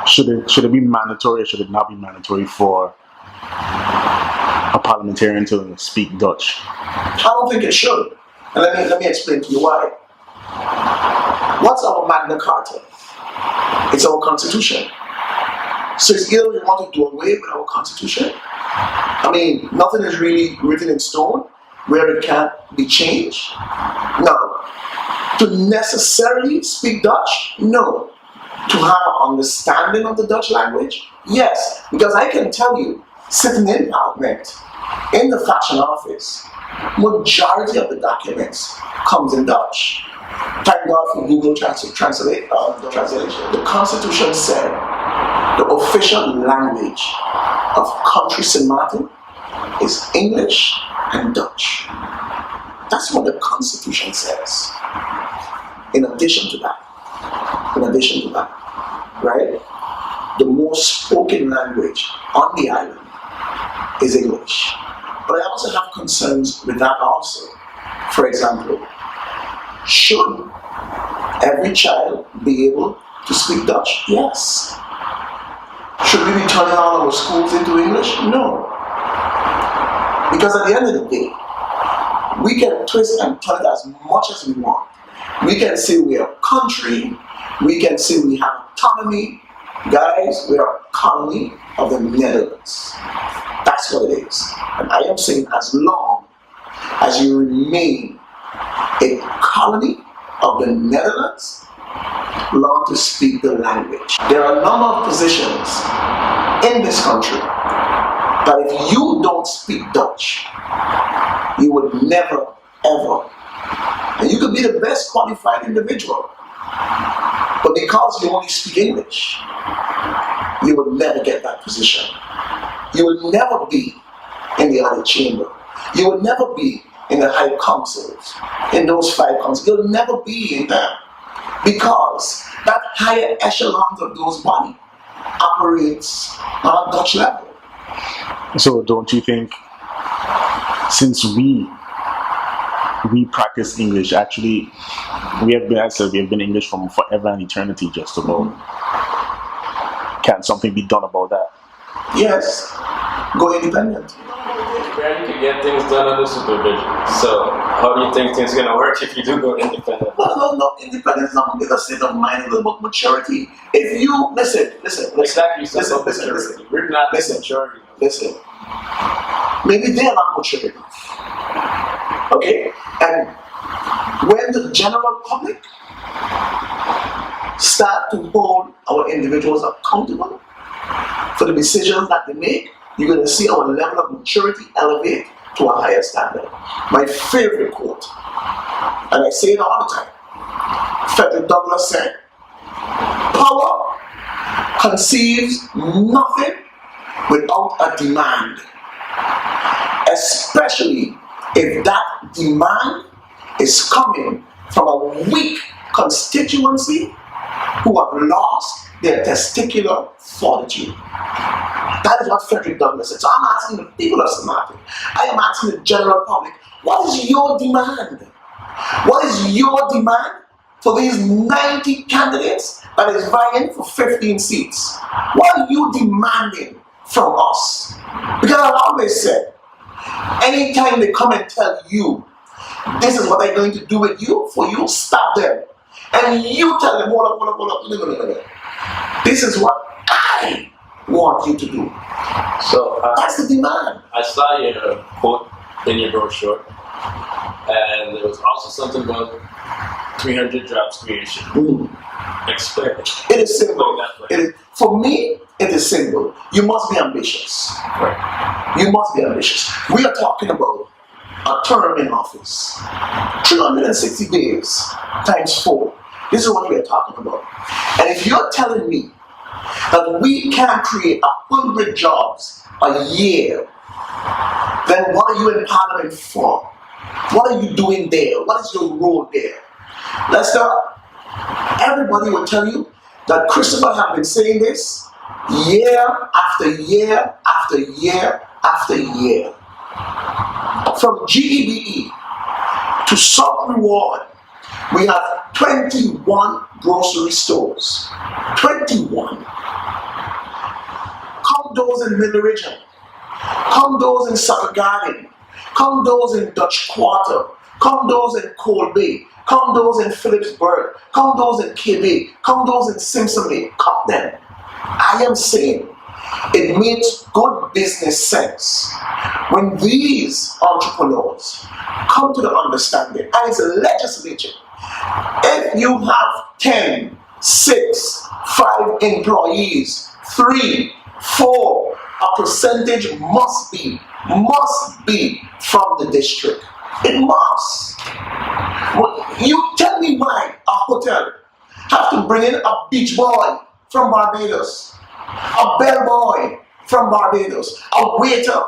Should it be mandatory or should it not be mandatory for a parliamentarian to speak Dutch? I don't think it should. And let me explain to you why. What's our Magna Carta? It's our constitution. So it's either we want to do away with our constitution. I mean, nothing is really written in stone where it can't be changed. No. To necessarily speak Dutch? No. To have an understanding of the Dutch language? Yes. Because I can tell you, sitting in Parliament, in the Fashion Office, majority of the documents comes in Dutch. Thank God for Google translation. The Constitution said the official language of country St. Maarten is English and Dutch. That's what the Constitution says. In addition to that, right? The most spoken language on the island is English. But I also have concerns with that also. For example, should every child be able to speak Dutch? Yes. Should we be turning all our schools into English? No. Because at the end of the day, we can twist and turn it as much as we want. We can say we are a country, we can say we have autonomy. Guys, we are a colony of the Netherlands. That's what it is. And I am saying as long as you remain a colony of the Netherlands, learn to speak the language. There are a number of positions in this country that if you don't speak Dutch, you would never, ever, and you could be the best qualified individual, but because you only speak English, you will never get that position. You will never be in the other chamber. You will never be in the high councils, in those 5 councils. You'll never be in them because that higher echelons of those bodies operates on a Dutch level. So don't you think, since we practice English, actually, we have been English from forever and eternity, just about. Can something be done about that? Yes, go independent. Where you can get things done under supervision. So, how do you think things are going to work if you do go independent? No, independence is not a state of mind, it's about maturity. If you, listen. Exactly, listen. We're not maturity. Listen. Maybe they're not mature enough. Okay? And when the general public start to hold our individuals accountable for the decisions that they make, you're going to see our level of maturity elevate to a higher standard. My favorite quote, and I say it all the time, Frederick Douglass said, "Power conceives nothing without a demand, especially if that demand is coming from a weak constituency who have lost their testicular fortitude." That is what Frederick Douglass said. So I'm asking the people of St. Maarten, I am asking the general public, what is your demand? What is your demand for these 90 candidates that is vying for 15 seats? What are you demanding from us? Because I've always said, anytime they come and tell you, this is what they're going to do with you, for you, stop them. And you tell them, hold up, no. This is what I want you to do. So that's the demand. I saw your quote in your brochure, and there was also something about 300 jobs creation. Explain it. It is simple. For me, it is simple. You must be ambitious. Right. You must be ambitious. We are talking about a term in office. 360 days times 4. This is what we are talking about. And if you're telling me that we can create 100 jobs a year, then what are you in Parliament for? What are you doing there? What is your role there? Lester, everybody will tell you that Christopher has been saying this year after year after year after year. From GEBE to sub reward We have 21 grocery stores. 21. Condos in Middle Region. Condos in Sutter Garden. Condos in Dutch Quarter. Condos in Cold Bay. Condos in Phillipsburg. Condos in KB. Condos in Simpson Bay. Count them. I am saying it makes good business sense when these entrepreneurs come to the understanding, and it's a legislature. If you have 10, 6, 5 employees, 3, 4, a percentage must be from the district. It must. Well, you tell me why a hotel have to bring in a beach boy from Barbados, a bellboy from Barbados, a waiter.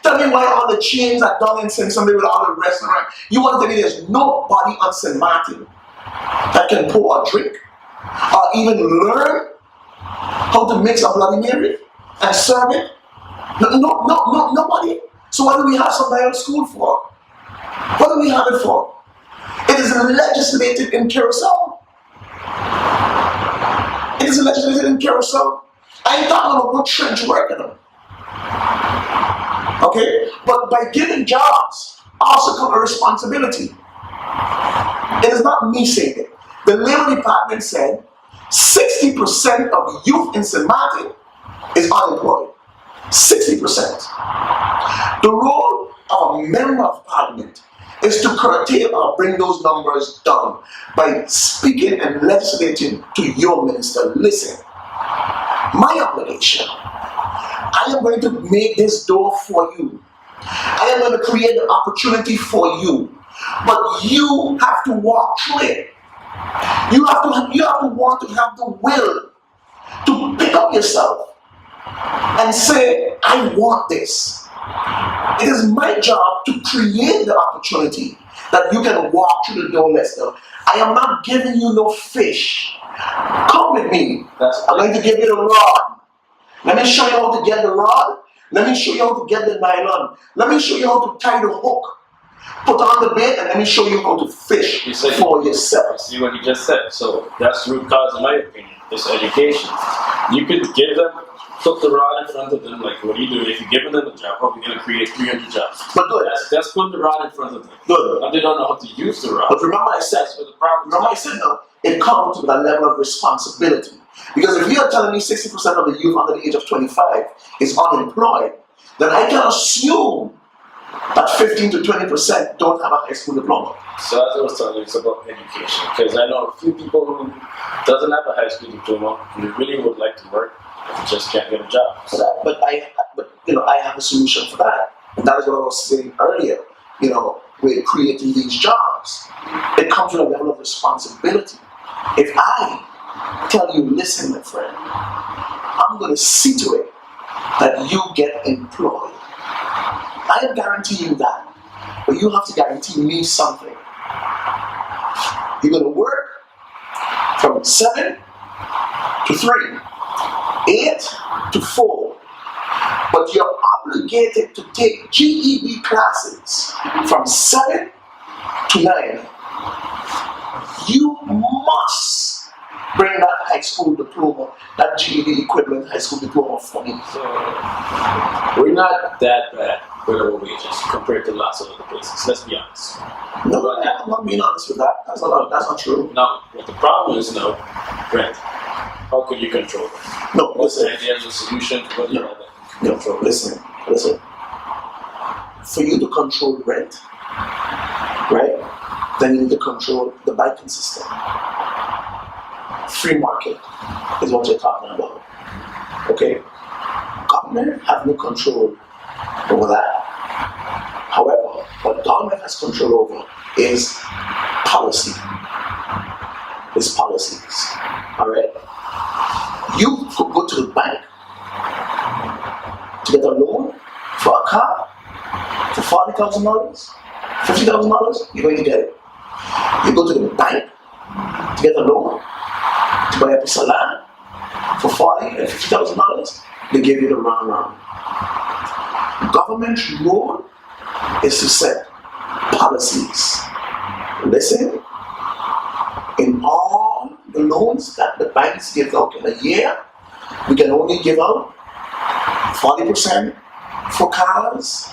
Tell me why all the chains are done in Simpson Bay with all the restaurants. You want to tell me there's nobody on St. Maarten that can pour a drink or even learn how to mix a Bloody Mary and serve it? No, nobody. So what do we have some Bible school for? What do we have it for? It is legislated in Curacao. It is legislated in Curacao. I ain't talking about what trench working on. Okay? But by giving jobs also comes a responsibility. It is not me saying it. The Labor Department said 60% of youth in St. Maarten is unemployed. 60%. The role of a member of parliament is to curtail or bring those numbers down by speaking and legislating to your minister. Listen, my obligation, I am going to make this door for you. I am going to create the opportunity for you. But you have to walk through it. You have to want to have the will to pick up yourself and say, I want this. It is my job to create the opportunity that you can walk through the door, Lester. I am not giving you no fish. Come with me. I'm going to give you the rod. Let me show you how to get the rod. Let me show you how to get the nylon. Let me show you how to tie the hook. Put on the bait, and let me show you how to fish for yourself. See what you just said. So that's the root cause, in my opinion. It's education. You could give them, put the rod in front of them, like what do you do? If you're giving them a job, probably going to create 300 jobs. But good. That's put the rod in front of them. Good. And they don't know how to use the rod. But remember I said, no, it comes with a level of responsibility. Because if you are telling me 60% of the youth under the age of 25 is unemployed, then I can assume that 15 to 20% don't have a high school diploma. So as I was telling you, it's about education. Because I know a few people who doesn't have a high school diploma who really would like to work, but just can't get a job. But I have a solution for that. And that is what I was saying earlier. With creating these jobs, it comes with a level of responsibility. If I tell you, listen, my friend, I'm going to see to it that you get employed. I am guaranteeing you that, but you have to guarantee me something. You're going to work from 7 to 3, 8 to 4, but you're obligated to take GED classes from 7 to 9. You must bring that high school diploma, that GED equivalent high school diploma for me. So we're not that bad with our wages compared to lots of other places. Let's be honest. No, I'm not being honest with that. That's not true. No, what the problem is now, rent. How could you control that? No, listen. There's a solution to what you have that No, control. listen. For you to control rent, right? Then you need to control the banking system. Free market is what you're talking about. Okay? Government have no control over that. However, what government has control over is policy. Is policies. Alright? You could go to the bank to get a loan for a car for $40,000, $50,000, you're going to get it. You go to the bank to get a loan to buy a piece of land for $40,000 and $50,000, they give you the runaround. Government's role is to set policies. Listen, loans that the banks give out in a year, we can only give out 40% for cars,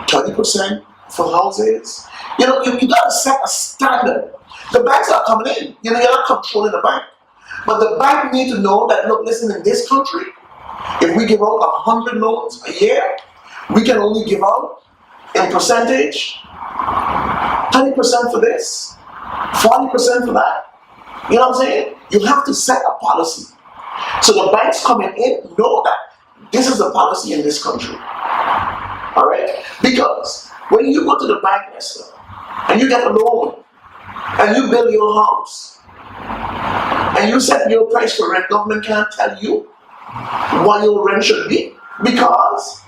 20% for houses. You gotta set a standard. The banks are coming in. You're not controlling the bank. But the bank need to know that, look, listen, in this country, if we give out 100 loans a year, we can only give out in percentage 20% for this, 40% for that. You know what I'm saying? You have to set a policy. So the banks coming in know that this is the policy in this country. All right? Because when you go to the bank, Esther, and you get a loan, and you build your house, and you set your price for rent, government can't tell you what your rent should be, because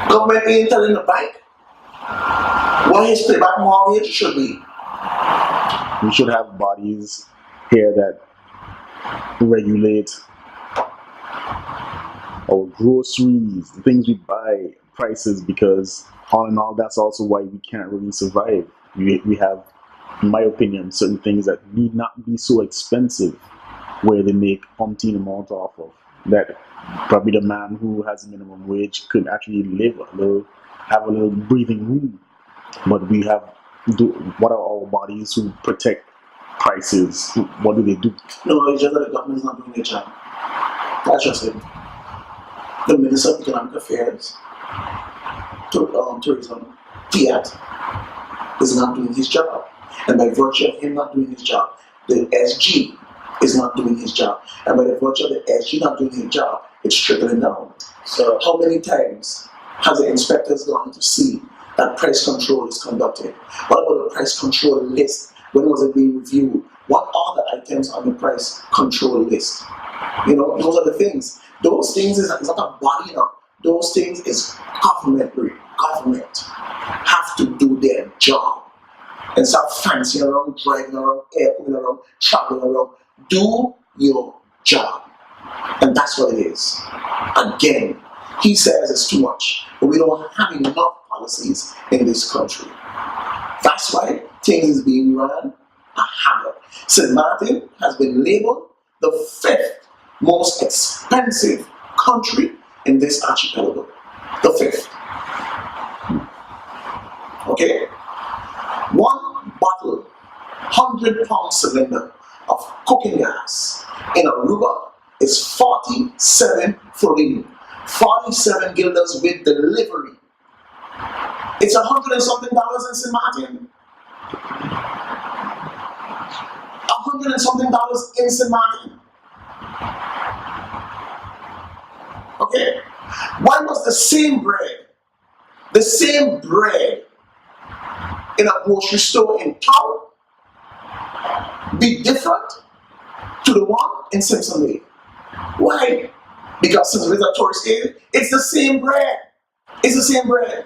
government ain't telling the bank what his payback mortgage should be. We should have bodies here that regulate our groceries, the things we buy, prices, because all in all, that's also why we can't really survive. We have, in my opinion, certain things that need not be so expensive, where they make umpteen amount off of, that probably the man who has minimum wage could actually live a little, have a little breathing room. But we have, what are our bodies who protect prices? What do they do? No, it's just that the government is not doing their job. That's just it. The Minister of Economic Affairs, Tourism, Fiat, is not doing his job. And by virtue of him not doing his job, the SG is not doing his job. And by the virtue of the SG not doing his job, it's trickling down. So how many times has the inspectors gone to see that price control is conducted? What about the price control list? When was it being reviewed? What are the items on the price control list? Those are the things. Those things is not a body now. Those things is government. Government have to do their job and stop fancying around, driving around, airport around, traveling around. Do your job. And that's what it is. Again, he says it's too much, but we don't have enough policies in this country. That's why things is being run a havoc. St. Maarten has been labeled the 5th most expensive country in this archipelago. The 5th. Okay? One bottle, 100-pound cylinder of cooking gas in Aruba is 47 florin, 47 guilders with delivery. It's $100 and something in St. Maarten. $100 and something in St. Maarten. Okay? Why was the same bread in a grocery store in town be different to the one in Simpson Lake? Why? Because Simpson Lake is a tourist area. It's the same bread. It's the same bread.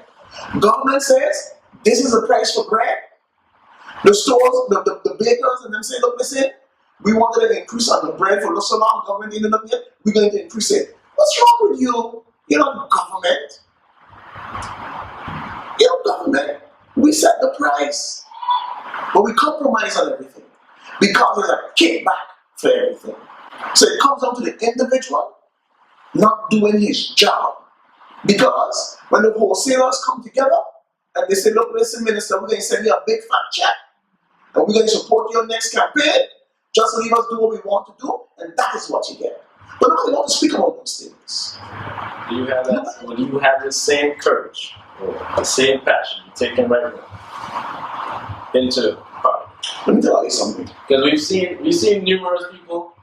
Government says this is the price for bread. The stores, the bakers, and them say, look, listen, we wanted an increase on the bread for so long. Government ended up here. We're going to increase it. What's wrong with you? You're not government. You're not government. We set the price, but we compromise on everything because there's a kickback for everything. So it comes down to the individual not doing his job. Because when the wholesalers come together and they say, look, listen, minister, we're going to send you a big fat check and we're going to support your next campaign, just leave us do what we want to do, and that is what you get. But nobody wants to speak about those things. Do you have that? When you have the same courage, the same passion, taking right into the product? Let me tell you something. Because we've seen numerous people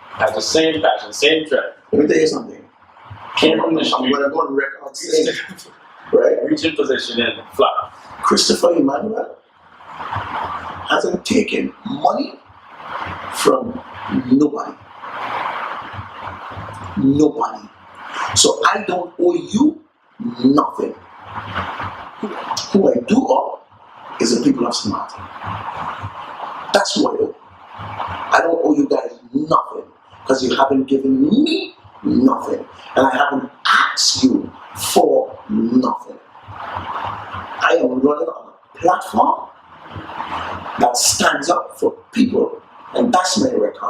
have the same passion, same drive. Let me tell you something. Came from the street. I'm going to go on record saying, right? Reach in position and fly. Christopher Emmanuel hasn't taken money from nobody. Nobody. So I don't owe you nothing. Who I do owe is the people of St. Maarten. That's who I owe. I don't owe you guys nothing because you haven't given me nothing. And I haven't asked you for nothing. I am running on a platform that stands up for people. And that's my record.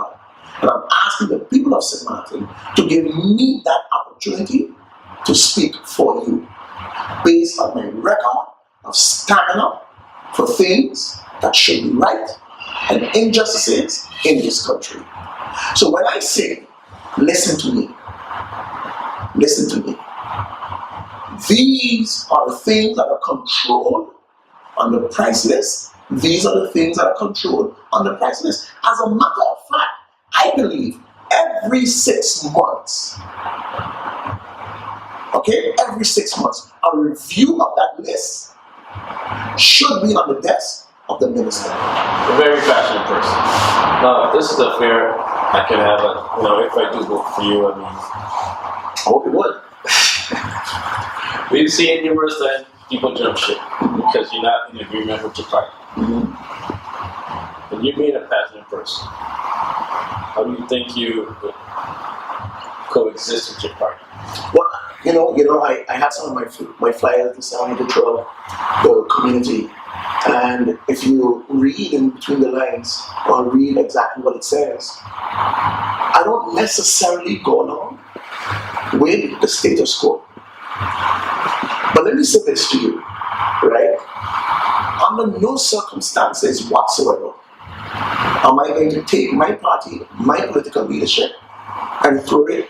asking the people of St. Maarten to give me that opportunity to speak for you based on my record of standing up for things that should be right and injustices in this country. So when I say, listen to me, listen to me. These are the things that are controlled on the price list. These are the things that are controlled on the price list. As a matter of fact, I believe every 6 months, every 6 months, a review of that list should be on the desk of the minister. A very passionate person. Now, this is a fair, I can have if I do vote for you, I hope it would. We've seen numerous times people jump ship because you're not in agreement with your party. And you're being a passionate person. How do you think you would coexist with your party? Well, I had some of my flyers decided to throw the community. And if you read in between the lines or read exactly what it says, I don't necessarily go along with the status quo. But let me say this to you, right? Under no circumstances whatsoever am I going to take my party, my political leadership, and throw it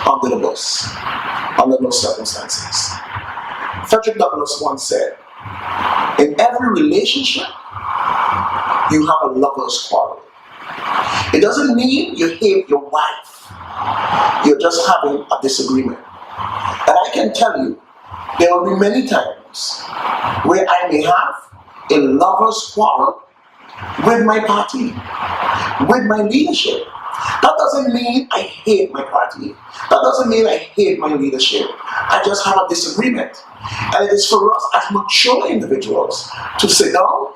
under the bus. Under no circumstances. Frederick Douglass once said, in every relationship, you have a lover's quarrel. It doesn't mean you hate your wife. You're just having a disagreement. And I can tell you, there will be many times where I may have a lover's quarrel with my party, with my leadership. That doesn't mean I hate my party. That doesn't mean I hate my leadership. I just have a disagreement. And it is for us as mature individuals to sit down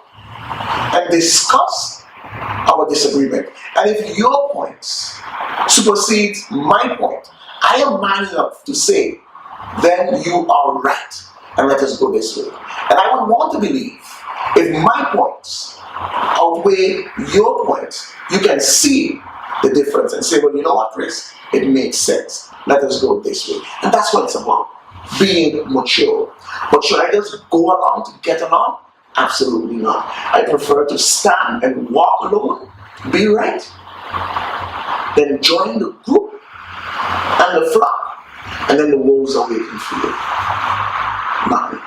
and discuss our disagreement. And if your points supersedes my point, I am man enough to say, then you are right. And let us go this way. And I would want to believe if my points outweigh your points, you can see the difference and say, well, you know what, Chris? It makes sense. Let us go this way. And that's what it's about. Being mature. But should I just go along to get along? Absolutely not. I prefer to stand and walk alone, be right, then join the group and the flock, and then the wolves are waiting for you. Not me.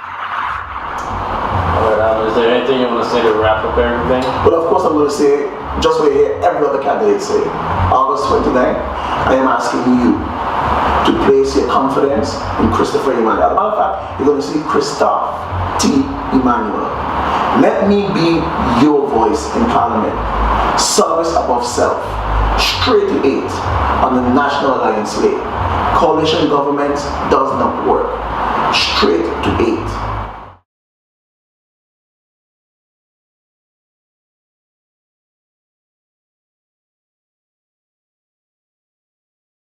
Alright, is there anything you want to say to wrap up everything? But of course I'm going to say, just what you hear every other candidate say, August 29th, I am asking you to place your confidence in Christopher Emmanuel. As a matter of fact, you're going to see Christophe T. Emmanuel. Let me be your voice in Parliament. Service above self. Straight to 8 on the National Alliance way. Coalition government does not work. Straight to 8.